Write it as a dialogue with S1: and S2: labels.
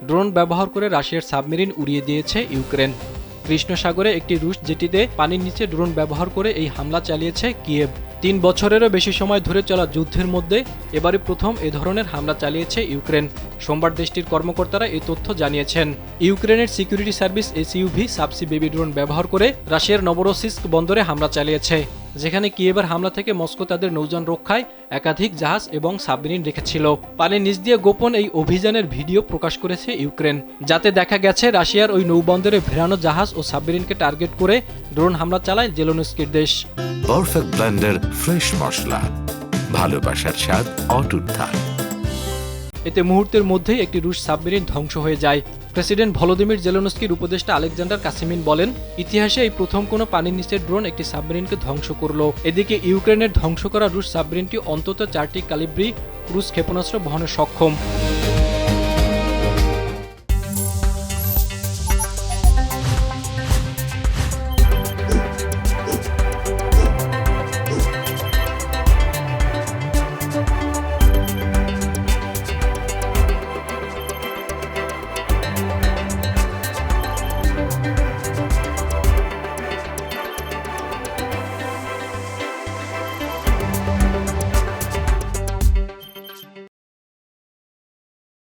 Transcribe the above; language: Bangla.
S1: ড্রোন ব্যবহার করে রাশিয়ার সাবমেরিন উড়িয়ে দিয়েছে ইউক্রেন। কৃষ্ণ সাগরে একটি রুশ জেটিতে পানির নিচে ড্রোন ব্যবহার করে এই হামলা চালিয়েছে কিয়েভ। ৩ বছরেরও বেশি সময় ধরে চলা যুদ্ধের মধ্যে এবারে প্রথম এ ধরনের হামলা চালিয়েছে ইউক্রেন। সোমবার দেশটির কর্মকর্তারা এই তথ্য জানিয়েছেন। ইউক্রেনের security service SUV subsea baby drone ব্যবহার করে রাশিয়ার নভরোসিস্ক বন্দরে হামলা চালিয়েছে, যেখানে কিয়েভের হামলা থেকে মস্কো তাদের নৌযান রক্ষায় একাধিক জাহাজ এবং সাবমেরিন রেখেছিল। পানির নিচ দিয়ে গোপন এই অভিযানের ভিডিও প্রকাশ করেছে ইউক্রেন, যাতে দেখা গেছে রাশিয়ার ওই নৌবন্দরে ভেড়ানো জাহাজ ও সাবমেরিনকে টার্গেট করে ড্রোন হামলা চালায় জেলেনস্কির দেশ।
S2: পারফেক্ট ব্লেন্ডার ফ্রেশ মশলা, ভালোবাসার স্বাদ অটুট থাক।
S1: এতে মুহূর্তের মধ্যেই একটি রুশ সাবমেরিন ধ্বংস হয়ে যায়। প্রেসিডেন্ট ভলোদিমির জেলেনস্কির উপদেষ্টা আলেকজান্ডার কাসিমিন বলেন, ইতিহাসে এই প্রথম কোনো পানির নিচের ড্রোন একটি সাবমেরিনকে ধ্বংস করল। এদিকে ইউক্রেনের ধ্বংস করা রুশ সাবমেরিনটি অন্তত 4টি ক্যালিব্রি ক্রুজ ক্ষেপণাস্ত্র বহনে সক্ষম।